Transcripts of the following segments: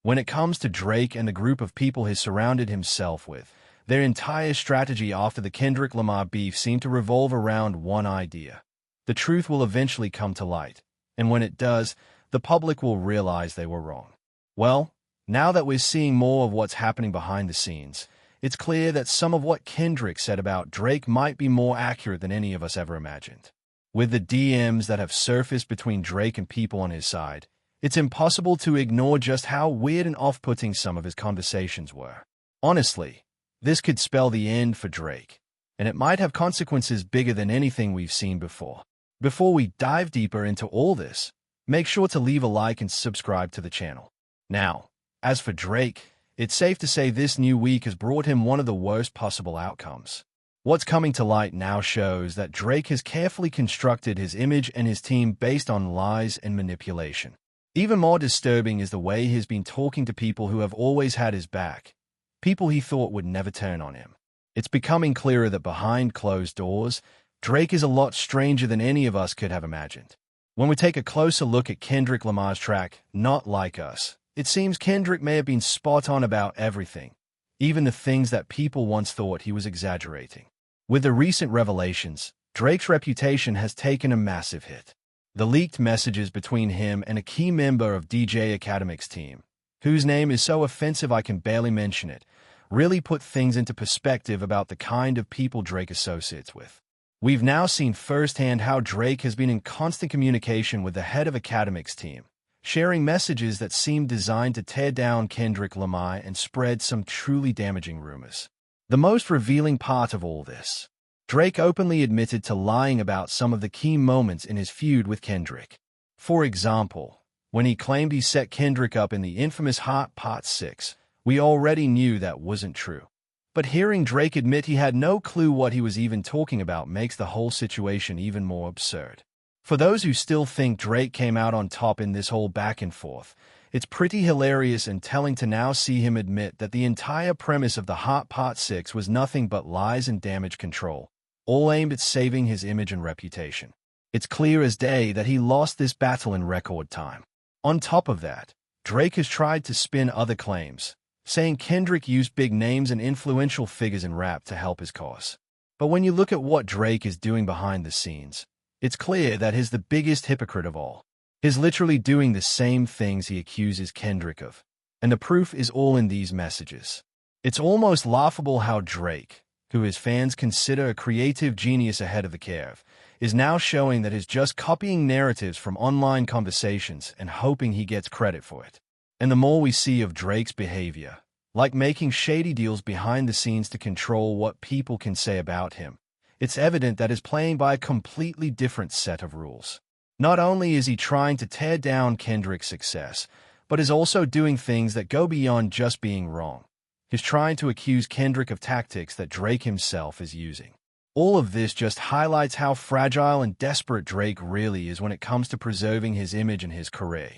When it comes to Drake and the group of people he surrounded himself with, their entire strategy after the Kendrick Lamar beef seemed to revolve around one idea. The truth will eventually come to light, and when it does, the public will realize they were wrong. Well, now that we're seeing more of what's happening behind the scenes, it's clear that some of what Kendrick said about Drake might be more accurate than any of us ever imagined. With the DMs that have surfaced between Drake and people on his side, it's impossible to ignore just how weird and off-putting some of his conversations were. Honestly, this could spell the end for Drake, and it might have consequences bigger than anything we've seen before. Before we dive deeper into all this, make sure to leave a like and subscribe to the channel. Now, as for Drake, it's safe to say this new week has brought him one of the worst possible outcomes. What's coming to light now shows that Drake has carefully constructed his image and his team based on lies and manipulation. Even more disturbing is the way he's been talking to people who have always had his back, people he thought would never turn on him. It's becoming clearer that behind closed doors, Drake is a lot stranger than any of us could have imagined. When we take a closer look at Kendrick Lamar's track, Not Like Us, it seems Kendrick may have been spot on about everything, even the things that people once thought he was exaggerating. With the recent revelations, Drake's reputation has taken a massive hit. The leaked messages between him and a key member of Ye and Akademiks' team, whose name is so offensive I can barely mention it, really put things into perspective about the kind of people Drake associates with. We've now seen firsthand how Drake has been in constant communication with the head of Akademiks' team, sharing messages that seem designed to tear down Kendrick Lamar and spread some truly damaging rumors. The most revealing part of all this, Drake openly admitted to lying about some of the key moments in his feud with Kendrick. For example, when he claimed he set Kendrick up in the infamous Heart Part 6, we already knew that wasn't true. But hearing Drake admit he had no clue what he was even talking about makes the whole situation even more absurd. For those who still think Drake came out on top in this whole back and forth, it's pretty hilarious and telling to now see him admit that the entire premise of the Heart Part 6 was nothing but lies and damage control, all aimed at saving his image and reputation. It's clear as day that he lost this battle in record time. On top of that, Drake has tried to spin other claims, saying Kendrick used big names and influential figures in rap to help his cause. But when you look at what Drake is doing behind the scenes, it's clear that he's the biggest hypocrite of all. He's literally doing the same things he accuses Kendrick of, and the proof is all in these messages. It's almost laughable how Drake, who his fans consider a creative genius ahead of the curve, is now showing that he's just copying narratives from online conversations and hoping he gets credit for it. And the more we see of Drake's behavior, like making shady deals behind the scenes to control what people can say about him, it's evident that he's playing by a completely different set of rules. Not only is he trying to tear down Kendrick's success, but is also doing things that go beyond just being wrong. He's trying to accuse Kendrick of tactics that Drake himself is using. All of this just highlights how fragile and desperate Drake really is when it comes to preserving his image and his career.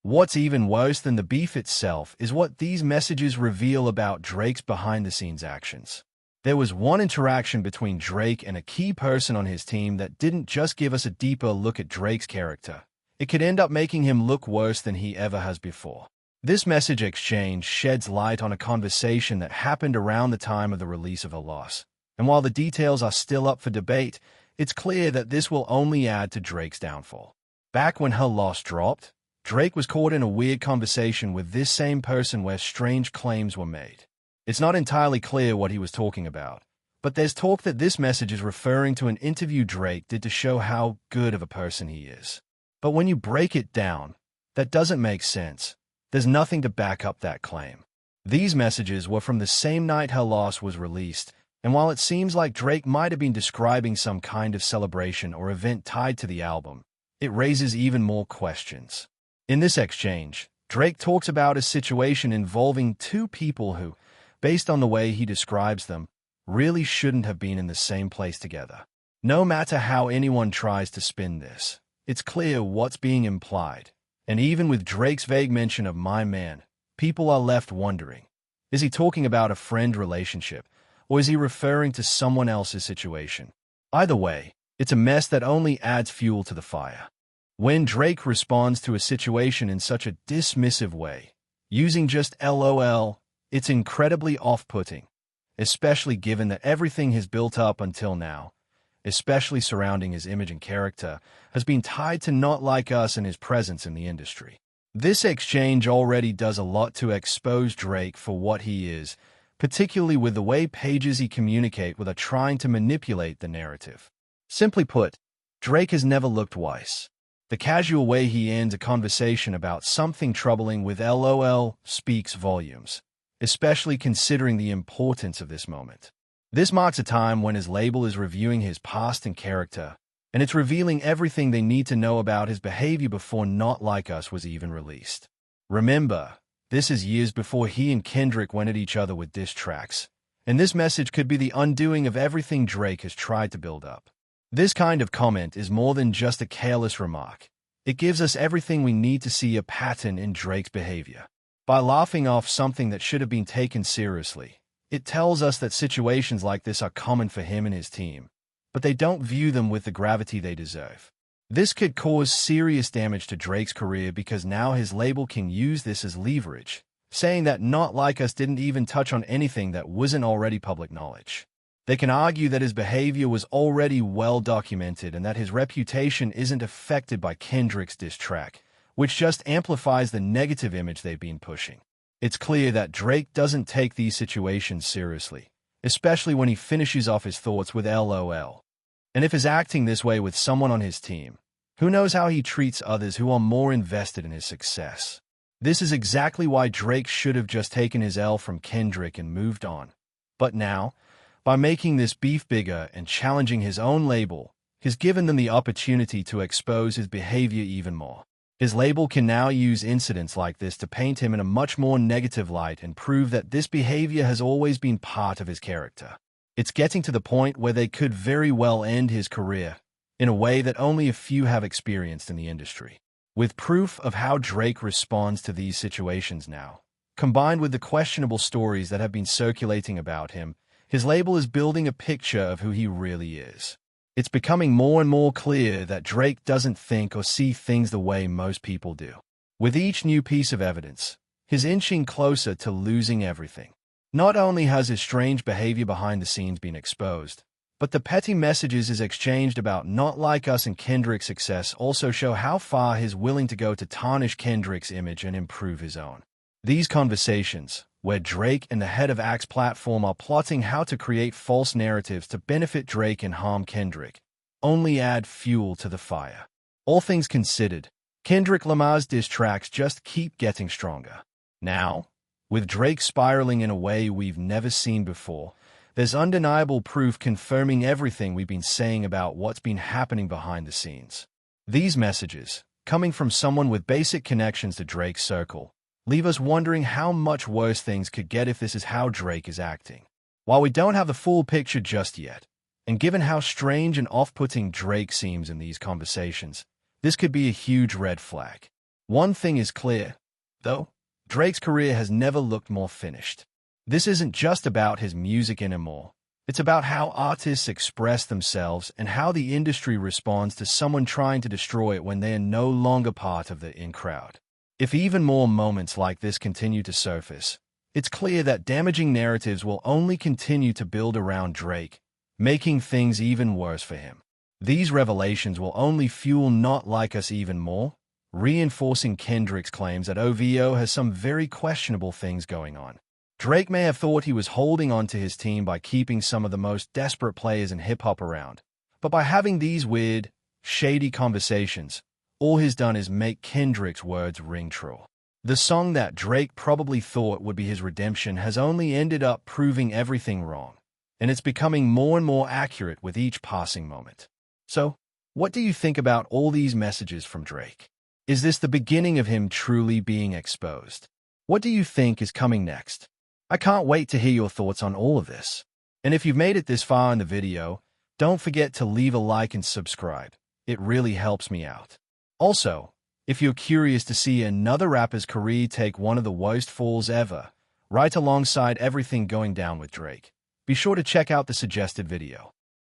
What's even worse than the beef itself is what these messages reveal about Drake's behind-the-scenes actions. There was one interaction between Drake and a key person on his team that didn't just give us a deeper look at Drake's character. It could end up making him look worse than he ever has before. This message exchange sheds light on a conversation that happened around the time of the release of Her Loss. And while the details are still up for debate, it's clear that this will only add to Drake's downfall. Back when Her Loss dropped, Drake was caught in a weird conversation with this same person where strange claims were made. It's not entirely clear what he was talking about, but there's talk that this message is referring to an interview Drake did to show how good of a person he is. But when you break it down, that doesn't make sense. There's nothing to back up that claim. These messages were from the same night Her Loss was released, and while it seems like Drake might have been describing some kind of celebration or event tied to the album, it raises even more questions. In this exchange, Drake talks about a situation involving two people who, based on the way he describes them, really shouldn't have been in the same place together. No matter how anyone tries to spin this, it's clear what's being implied. And even with Drake's vague mention of my man, people are left wondering, is he talking about a friend relationship, or is he referring to someone else's situation? Either way, it's a mess that only adds fuel to the fire. When Drake responds to a situation in such a dismissive way, Using just LOL, it's incredibly off-putting, especially given that everything has built up until now, especially surrounding his image and character, has been tied to Not Like Us and his presence in the industry. This exchange already does a lot to expose Drake for what he is, particularly with the way pages he communicate with are trying to manipulate the narrative. Simply put, Drake has never looked wise. The casual way he ends a conversation about something troubling with LOL speaks volumes, especially considering the importance of this moment. This marks a time when his label is reviewing his past and character, and it's revealing everything they need to know about his behavior before Not Like Us was even released. Remember, this is years before he and Kendrick went at each other with diss tracks, and this message could be the undoing of everything Drake has tried to build up. This kind of comment is more than just a careless remark. It gives us everything we need to see a pattern in Drake's behavior. By laughing off something that should have been taken seriously, it tells us that situations like this are common for him and his team, but they don't view them with the gravity they deserve. This could cause serious damage to Drake's career because now his label can use this as leverage, saying that Not Like Us didn't even touch on anything that wasn't already public knowledge. They can argue that his behavior was already well documented and that his reputation isn't affected by Kendrick's diss track, which just amplifies the negative image they've been pushing. It's clear that Drake doesn't take these situations seriously, especially when he finishes off his thoughts with LOL. And if he's acting this way with someone on his team, who knows how he treats others who are more invested in his success? This is exactly why Drake should have just taken his L from Kendrick and moved on. But now, by making this beef bigger and challenging his own label, he's given them the opportunity to expose his behavior even more. His label can now use incidents like this to paint him in a much more negative light and prove that this behavior has always been part of his character. It's getting to the point where they could very well end his career in a way that only a few have experienced in the industry. With proof of how Drake responds to these situations now, combined with the questionable stories that have been circulating about him, his label is building a picture of who he really is. It's becoming more and more clear that Drake doesn't think or see things the way most people do. With each new piece of evidence, he's inching closer to losing everything. Not only has his strange behavior behind the scenes been exposed, but the petty messages he's exchanged about Not Like Us and Kendrick's success also show how far he's willing to go to tarnish Kendrick's image and improve his own. These conversations, where Drake and the head of Axe platform are plotting how to create false narratives to benefit Drake and harm Kendrick, only add fuel to the fire. All things considered, Kendrick Lamar's diss tracks just keep getting stronger. Now, with Drake spiraling in a way we've never seen before, there's undeniable proof confirming everything we've been saying about what's been happening behind the scenes. These messages, coming from someone with basic connections to Drake's circle, leave us wondering how much worse things could get if this is how Drake is acting. While we don't have the full picture just yet, and given how strange and off-putting Drake seems in these conversations, this could be a huge red flag. One thing is clear, though, Drake's career has never looked more finished. This isn't just about his music anymore. It's about how artists express themselves and how the industry responds to someone trying to destroy it when they are no longer part of the in crowd. If even more moments like this continue to surface, it's clear that damaging narratives will only continue to build around Drake, making things even worse for him. These revelations will only fuel Not Like Us even more, reinforcing Kendrick's claims that OVO has some very questionable things going on. Drake may have thought he was holding on to his team by keeping some of the most desperate players in hip-hop around, but by having these weird, shady conversations, all he's done is make Kendrick's words ring true. The song that Drake probably thought would be his redemption has only ended up proving everything wrong, and it's becoming more and more accurate with each passing moment. So, what do you think about all these messages from Drake? Is this the beginning of him truly being exposed? What do you think is coming next? I can't wait to hear your thoughts on all of this. And if you've made it this far in the video, don't forget to leave a like and subscribe. It really helps me out. Also, if you're curious to see another rapper's career take one of the worst falls ever, right alongside everything going down with Drake, be sure to check out the suggested video.